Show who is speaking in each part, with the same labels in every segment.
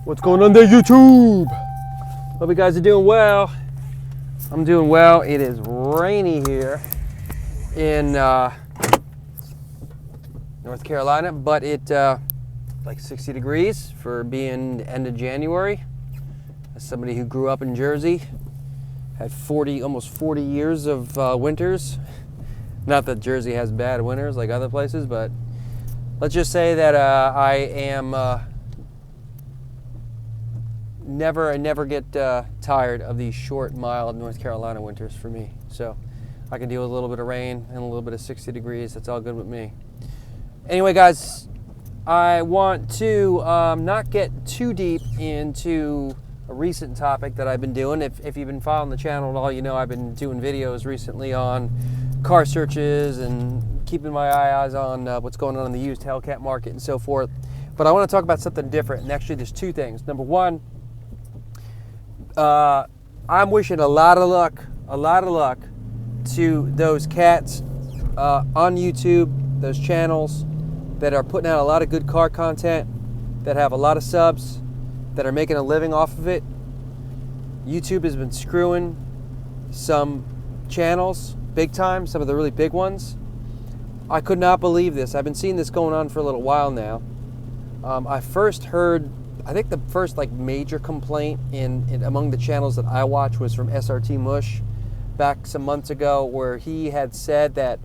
Speaker 1: What's going on there, YouTube? Hope you guys are doing well. I'm doing well. It is rainy here in North Carolina, but it's like 60 degrees for being the end of January. As somebody who grew up in Jersey, had almost 40 years of winters. Not that Jersey has bad winters like other places, but let's just say that I am I never get tired of these short, mild North Carolina winters for me. So I can deal with a little bit of rain and a little bit of 60 degrees. That's all good with me. Anyway, guys, I want to not get too deep into a recent topic that I've been doing. If you've been following the channel at all, you know I've been doing videos recently on car searches and keeping my eyes on what's going on in the used Hellcat market and so forth. But I want to talk about something different. And actually, there's two things. Number one, I'm wishing a lot of luck to those cats on YouTube, those channels that are putting out a lot of good car content, that have a lot of subs, that are making a living off of it. YouTube has been screwing some channels big time, some of the really big ones. I could not believe this. I've been seeing this going on for a little while now. I first heard, I think the first like major complaint in among the channels that I watch was from SRT Mush back some months ago, where he had said that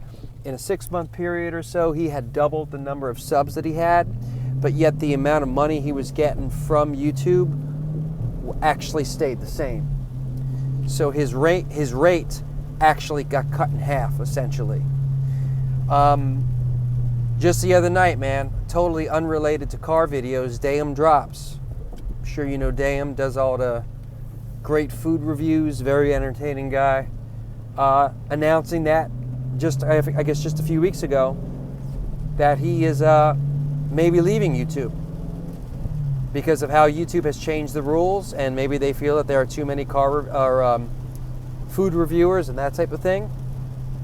Speaker 1: in a 6-month period or so he had doubled the number of subs that he had, but yet the amount of money he was getting from YouTube actually stayed the same. So his rate actually got cut in half, essentially. Just the other night, man, totally unrelated to car videos, Dayum drops. I'm sure you know Dayum, does all the great food reviews, very entertaining guy, announcing that I guess just a few weeks ago that he is maybe leaving YouTube because of how YouTube has changed the rules, and maybe they feel that there are too many food reviewers and that type of thing.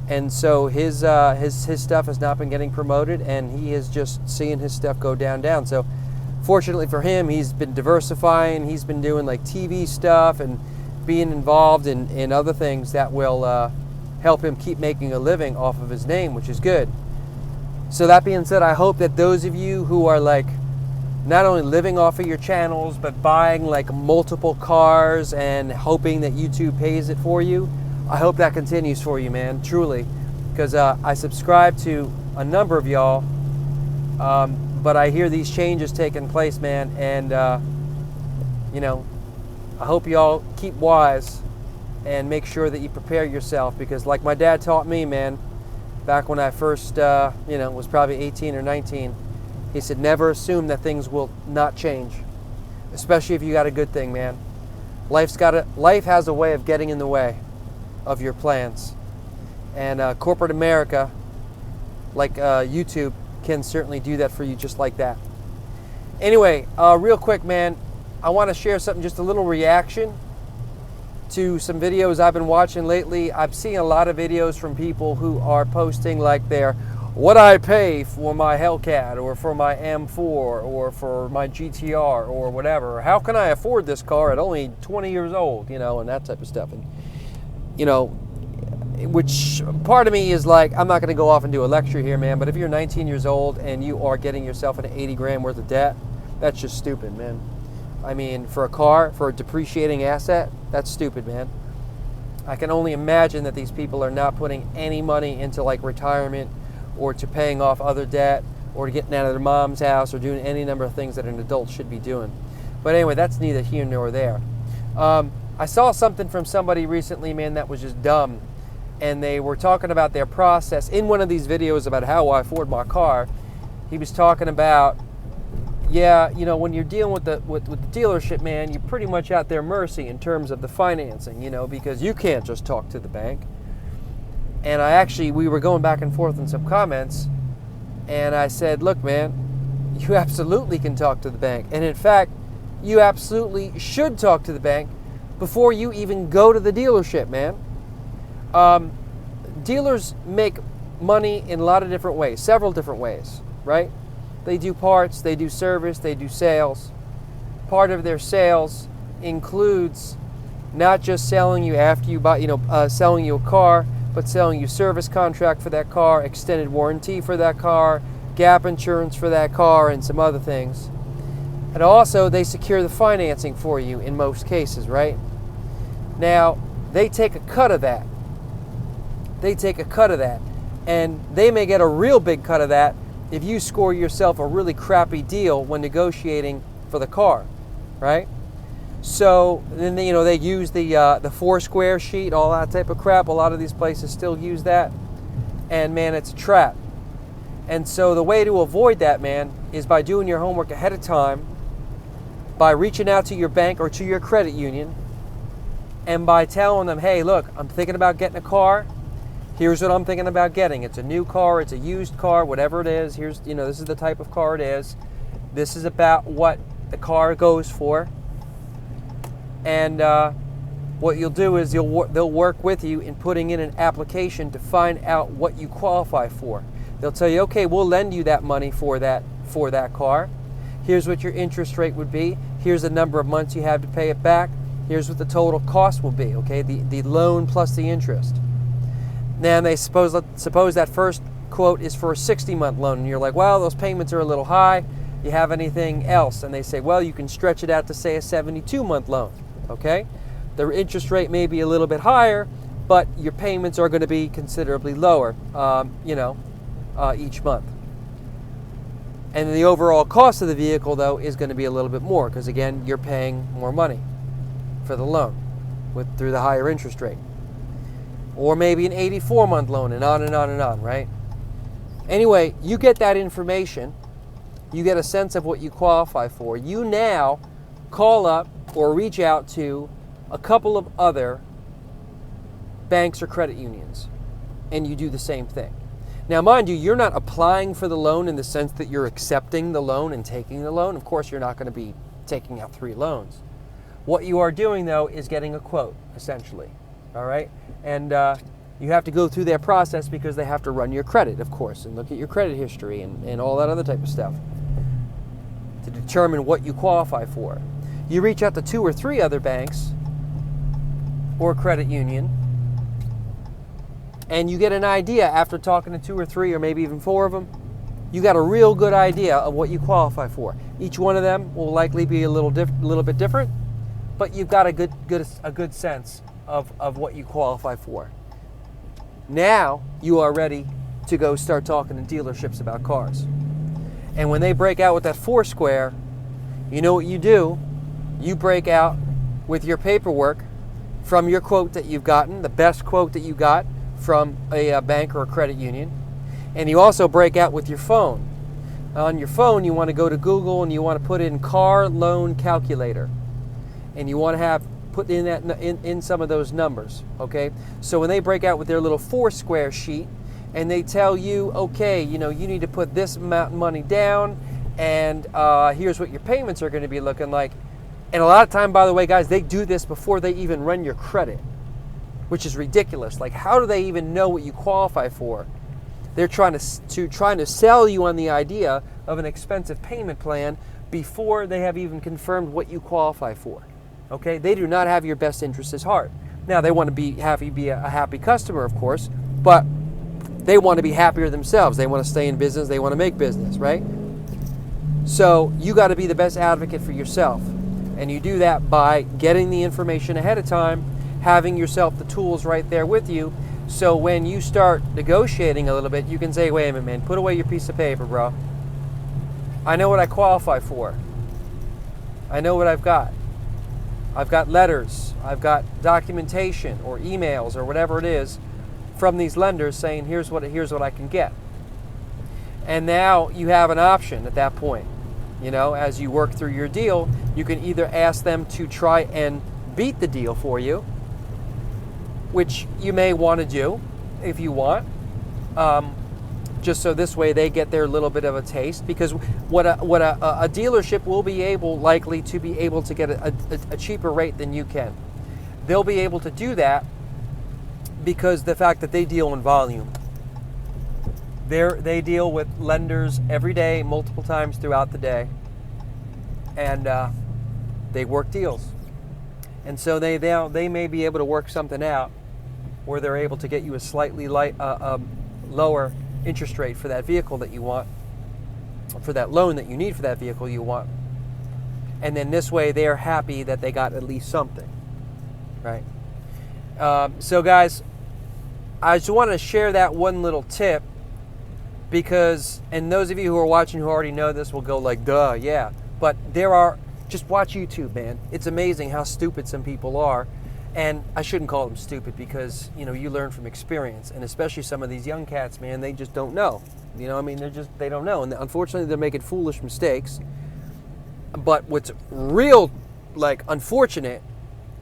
Speaker 1: And so his stuff has not been getting promoted, and he is just seeing his stuff go down. So fortunately for him, he's been diversifying. He's been doing like TV stuff and being involved in other things that will help him keep making a living off of his name, which is good. So that being said, I hope that those of you who are like not only living off of your channels, but buying like multiple cars and hoping that YouTube pays it for you, I hope that continues for you, man, truly. Because I subscribe to a number of y'all, but I hear these changes taking place, man, and you know, I hope y'all keep wise and make sure that you prepare yourself, because like my dad taught me, man, back when I first was probably 18 or 19, he said, never assume that things will not change, especially if you got a good thing, man. Life has a way of getting in the way of your plans, and corporate America, like YouTube, can certainly do that for you just like that. Anyway, real quick, man, I want to share something, just a little reaction to some videos I've been watching lately. I've seen a lot of videos from people who are posting like their what I pay for my Hellcat, or for my M4, or for my GTR, or whatever. How can I afford this car at only 20 years old, and that type of stuff. And which part of me is like, I'm not going to go off and do a lecture here, man, but if you're 19 years old and you are getting yourself an 80 grand worth of debt, that's just stupid, man. I mean, for a car, for a depreciating asset, that's stupid, man. I can only imagine that these people are not putting any money into like retirement, or to paying off other debt, or to getting out of their mom's house, or doing any number of things that an adult should be doing. But anyway, that's neither here nor there. I saw something from somebody recently, man, that was just dumb. And they were talking about their process in one of these videos about how I afford my car. He was talking about, yeah, when you're dealing with the dealership, man, you're pretty much at their mercy in terms of the financing, because you can't just talk to the bank. And we were going back and forth in some comments, and I said, look, man, you absolutely can talk to the bank. And in fact, you absolutely should talk to the bank before you even go to the dealership, man. Dealers make money in a lot of different ways, several different ways, right? They do parts, they do service, they do sales. part of their sales includes not just selling you after you buy, selling you a car, but selling you service contract for that car, extended warranty for that car, gap insurance for that car, and some other things. And also, they secure the financing for you in most cases, right? Now, they take a cut of that. And they may get a real big cut of that if you score yourself a really crappy deal when negotiating for the car, right? So then they use the Foursquare sheet, all that type of crap. A lot of these places still use that, and man, it's a trap. And so the way to avoid that, man, is by doing your homework ahead of time, by reaching out to your bank or to your credit union, and by telling them, hey, look, I'm thinking about getting a car. Here's what I'm thinking about getting. It's a new car, it's a used car, whatever it is. Here's, this is the type of car it is. This is about what the car goes for. And what you'll do is they'll work with you in putting in an application to find out what you qualify for. They'll tell you, okay, we'll lend you that money for that car. Here's what your interest rate would be. Here's the number of months you have to pay it back. Here's what the total cost will be, okay? The loan plus the interest. Now, they suppose that first quote is for a 60-month loan, and you're like, well, those payments are a little high. You have anything else? And they say, well, you can stretch it out to, say, a 72-month loan, okay? The interest rate may be a little bit higher, but your payments are going to be considerably lower, each month. And the overall cost of the vehicle, though, is going to be a little bit more because, again, you're paying more money for the loan through the higher interest rate. Or maybe an 84-month loan, and on and on and on, right? Anyway, you get that information. You get a sense of what you qualify for. You now call up or reach out to a couple of other banks or credit unions, and you do the same thing. Now, mind you, you're not applying for the loan in the sense that you're accepting the loan and taking the loan. Of course, you're not going to be taking out 3 loans. What you are doing, though, is getting a quote, essentially, all right? And you have to go through that process because they have to run your credit, of course, and look at your credit history and all that other type of stuff to determine what you qualify for. You reach out to 2 or 3 other banks or credit union, and you get an idea after talking to 2 or 3 or maybe even 4 of them. You got a real good idea of what you qualify for. Each one of them will likely be a little bit different, but you've got a good sense of what you qualify for. Now you are ready to go start talking to dealerships about cars. And when they break out with that Foursquare, you know what you do? You break out with your paperwork from your quote that you've gotten, the best quote that you got from a bank or a credit union. And you also break out with your phone. On your phone, you want to go to Google and you want to put in car loan calculator. And you want to put in that in some of those numbers, okay? So when they break out with their little Foursquare sheet and they tell you, okay, you need to put this amount of money down, and here's what your payments are going to be looking like. And a lot of time, by the way, guys, they do this before they even run your credit, which is ridiculous. Like, how do they even know what you qualify for? They're trying to sell you on the idea of an expensive payment plan before they have even confirmed what you qualify for. Okay, they do not have your best interests at heart. Now, they want to be a happy customer, of course, but they want to be happier themselves. They want to stay in business. They want to make business, right? So you got to be the best advocate for yourself. And you do that by getting the information ahead of time, having yourself the tools right there with you. So when you start negotiating a little bit, you can say, wait a minute, man, put away your piece of paper, bro. I know what I qualify for. I know what I've got. I've got letters, I've got documentation or emails or whatever it is from these lenders saying, here's what I can get. And now you have an option at that point. As you work through your deal, you can either ask them to try and beat the deal for you, which you may want to do if you want, just so this way they get their little bit of a taste. Because what a dealership will be likely to be able to get a cheaper rate than you can. They'll be able to do that because the fact that they deal in volume. They deal with lenders every day, multiple times throughout the day, and they work deals. And so they may be able to work something out where they're able to get you a slightly lower interest rate for that vehicle that you want, for that loan that you need for that vehicle you want. And then this way they're happy that they got at least something, right? So guys, I just want to share that one little tip because, and those of you who are watching who already know this will go like, duh, yeah. But just watch YouTube, man. It's amazing how stupid some people are. And I shouldn't call them stupid because, you know, you learn from experience. And especially some of these young cats, man, they just don't know. You know, I mean, they don't know. And unfortunately, they're making foolish mistakes. But what's real, like, unfortunate,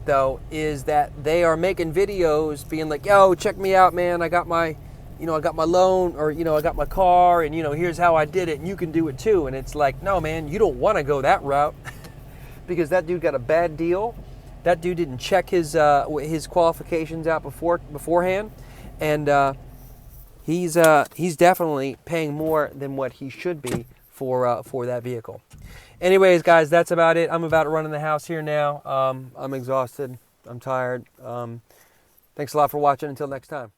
Speaker 1: though, is that they are making videos being like, yo, check me out, man. I got my loan, or, you know, I got my car, and, you know, here's how I did it, and you can do it too. And it's like, no, man, you don't want to go that route because that dude got a bad deal. That dude didn't check his qualifications out beforehand, and he's definitely paying more than what he should be for that vehicle. Anyways, guys, that's about it. I'm about to run in the house here now. I'm exhausted. I'm tired. Thanks a lot for watching. Until next time.